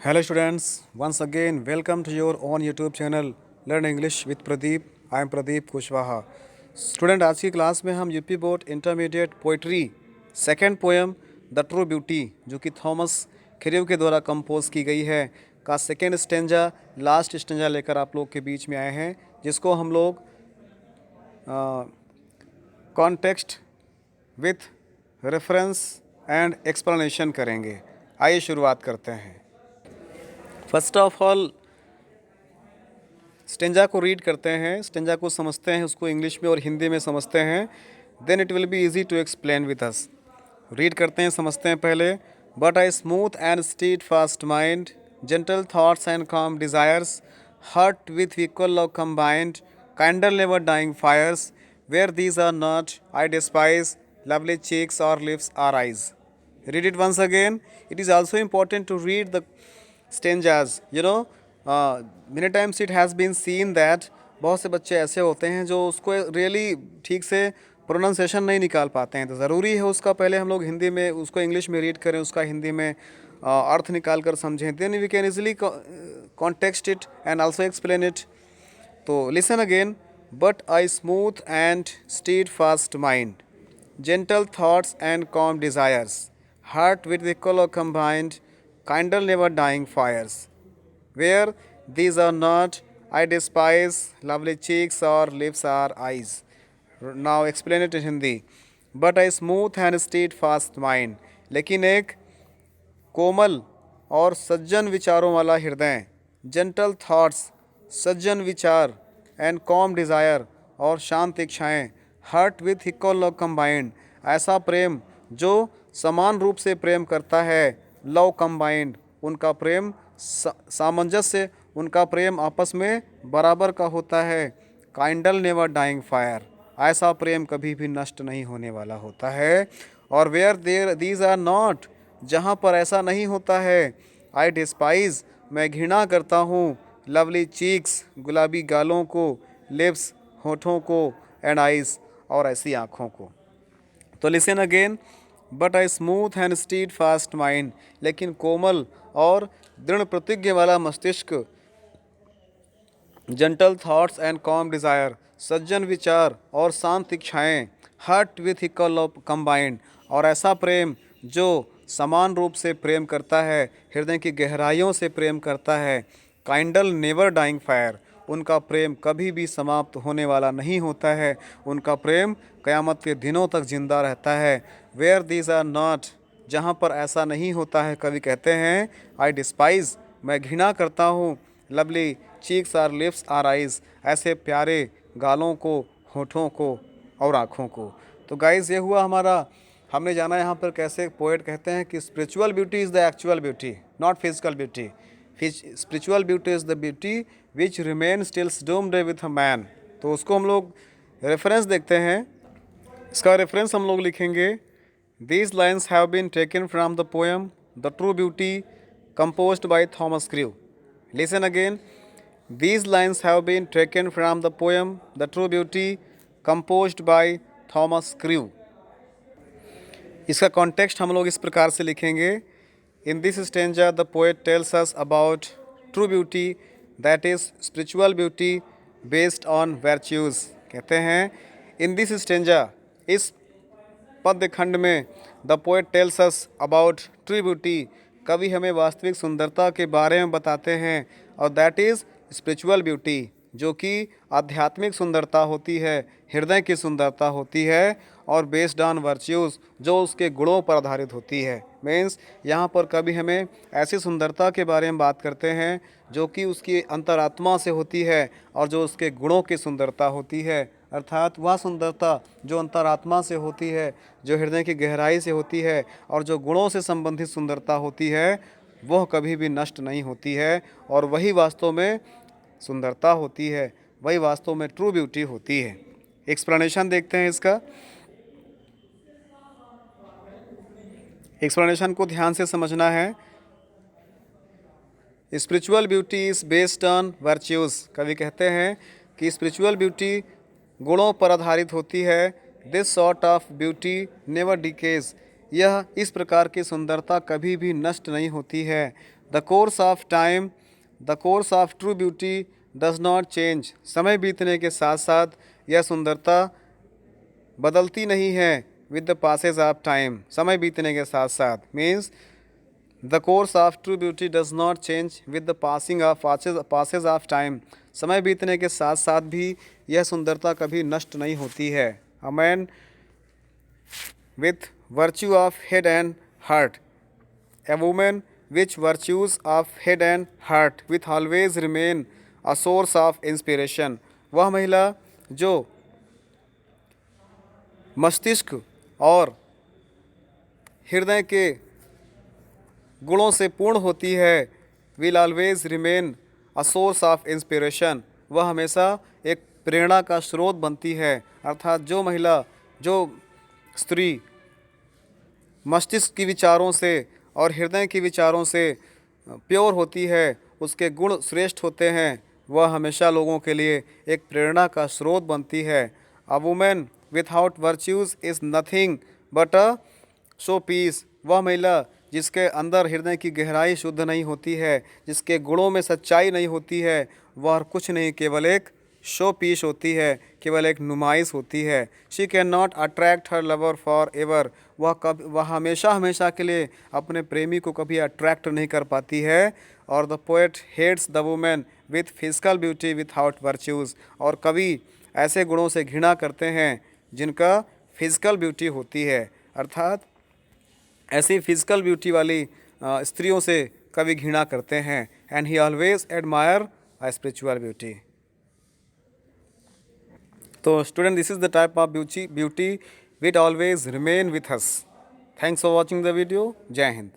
Hello students, once again welcome to your own YouTube channel Learn English with Pradeep. I am Pradeep Kushwaha. Student आज की class में हम UP board intermediate poetry second poem the true beauty जो कि Thomas खेरेव के द्वारा compose की गई है का सेकेंड स्टेंजा लास्ट स्टेंजा लेकर आप लोग के बीच में आए हैं, जिसको हम लोग context with reference and explanation करेंगे। आइए शुरुआत करते हैं। फर्स्ट ऑफ ऑल स्टेंजा को रीड करते हैं, स्टेंजा को समझते हैं, उसको इंग्लिश में और हिंदी में समझते हैं, then it will be easy to explain with us. Read करते हैं, समझते हैं पहले। But I smooth and stead fast mind, gentle thoughts and calm desires, heart with equal love combined, candle never dying fires, where these are not, I despise, lovely cheeks or lips or eyes. Read it once again. It is also important to read the stanzas. Many times it has been seen that बहुत से बच्चे ऐसे होते हैं जो उसको really ठीक से प्रोनाउंसिएशन नहीं निकाल पाते हैं, तो ज़रूरी है उसका पहले हम लोग हिंदी में उसको इंग्लिश में रीड करें, उसका हिंदी में अर्थ निकाल कर समझें, then we can easily context it and also explain it. तो listen again. But I smooth and stead fast mind, gentle thoughts and calm desires, heart with equal or combined, kindle never dying fires. Where these are not, I despise, lovely cheeks or lips or eyes. Now explain it in Hindi. But I smooth and steadfast mind, लेकिन एक कोमल और सज्जन विचारों वाला हृदय, gentle thoughts सज्जन विचार, and calm desire और शांत इच्छाएँ, heart with equal love combined, ऐसा प्रेम जो समान रूप से प्रेम करता है, लव कंबाइंड उनका प्रेम सामंजस्य, उनका प्रेम आपस में बराबर का होता है, काइंडल नेवर डाइंग फायर, ऐसा प्रेम कभी भी नष्ट नहीं होने वाला होता है, और where there these are not, जहाँ पर ऐसा नहीं होता है, आई डिस्पाइज, मैं घृणा करता हूँ, लवली चीक्स, गुलाबी गालों को, लिप्स, होठों को, एंड आइज़, और ऐसी आँखों को। तो listen again. But I smooth and stead fast mind, लेकिन कोमल और दृढ़ प्रतिज्ञ वाला मस्तिष्क, gentle thoughts and calm desire, सज्जन विचार और शांत इच्छाएँ, heart with equal love combined, और ऐसा प्रेम जो समान रूप से प्रेम करता है, हृदय की गहराइयों से प्रेम करता है, काइंडल नेवर डाइंग फायर, उनका प्रेम कभी भी समाप्त होने वाला नहीं होता है, उनका प्रेम क़यामत के दिनों तक जिंदा रहता है। वेयर दीज आर नॉट, जहाँ पर ऐसा नहीं होता है, कवि कहते हैं आई डिस्पाइज, मैं घृणा करता हूँ, lovely cheeks or lips or eyes, ऐसे प्यारे गालों को, होठों को और आँखों को। तो गाइज़ ये हुआ हमारा, हमने जाना यहाँ पर कैसे पोएट कहते हैं कि spiritual beauty is the actual beauty, not physical beauty. Spiritual beauty is the beauty which remain stills doomed with a man. तो उसको हम लोग रेफरेंस देखते हैं, इसका रेफरेंस हम लोग लिखेंगे। These lines have been taken from the poem the true beauty composed by Thomas Crew. Listen again. These lines have been taken from the poem The True Beauty composed by Thomas Crew. इसका context हम लोग इस प्रकार से लिखेंगे। In this stanza the poet tells us about true beauty, that is spiritual beauty based on virtues. कहते हैं in this stanza, इस पद्य खंड में the poet tells us about true beauty, कवि हमें वास्तविक सुंदरता के बारे में बताते हैं, और दैट इज़ स्पिरिचुअल ब्यूटी, जो कि आध्यात्मिक सुंदरता होती है, हृदय की सुंदरता होती है, और बेस्ड ऑन वर्च्यूज़, जो उसके गुणों पर आधारित होती है। मीन्स यहाँ पर कवि हमें ऐसी सुंदरता के बारे में बात करते हैं जो कि उसकी अंतरात्मा से होती है और जो उसके गुणों की सुंदरता होती है, अर्थात वह सुंदरता जो अंतरात्मा से होती है, जो हृदय की गहराई से होती है, और जो गुणों से संबंधित सुंदरता होती है, वह कभी भी नष्ट नहीं होती है, और वही वास्तव में सुंदरता होती है, वही वास्तव में ट्रू ब्यूटी होती है। एक्सप्लेनेशन देखते हैं इसका। एक्सप्लेनेशन को ध्यान से समझना है। Spiritual beauty is based on virtues, कवि कहते हैं कि स्पिरिचुअल ब्यूटी गुणों पर आधारित होती है। This sort of beauty never decays, यह इस प्रकार की सुंदरता कभी भी नष्ट नहीं होती है। The course of time, the course of true beauty does not change. समय बीतने के साथ साथ यह सुंदरता बदलती नहीं है। With the passage of time, समय बीतने के साथ साथ, means the course of true beauty does not change with the passing of passage of time. समय बीतने के साथ साथ भी यह सुंदरता कभी नष्ट नहीं होती है। A man with virtue of head and heart, A women which virtues of head and heart with always remain a source of inspiration. वह महिला जो मस्तिष्क और हृदय के गुणों से पूर्ण होती है, will always remain a source of inspiration, वह हमेशा एक प्रेरणा का स्रोत बनती है। अर्थात जो महिला, जो स्त्री मस्तिष्क की विचारों से और हृदय के विचारों से प्योर होती है, उसके गुण श्रेष्ठ होते हैं, वह हमेशा लोगों के लिए एक प्रेरणा का स्रोत बनती है। A woman without virtues is nothing but a show piece, वह महिला जिसके अंदर हृदय की गहराई शुद्ध नहीं होती है, जिसके गुणों में सच्चाई नहीं होती है, वह कुछ नहीं, केवल एक शो पीस होती है, केवल एक नुमाइश होती है। She can not attract her lover for ever, वह हमेशा हमेशा के लिए अपने प्रेमी को कभी अट्रैक्ट नहीं कर पाती है। और the poet hates the women with physical beauty without virtues, और कवि ऐसे गुणों से घृणा करते हैं जिनका फिजिकल ब्यूटी होती है। अर्थात ऐसी फिजिकल ब्यूटी वाली स्त्रियों से कवि घृणा करते हैं। And he always admire a spiritual beauty. तो student, this is the type of beauty which always remain with us. Thanks for watching the video. जय हिंद।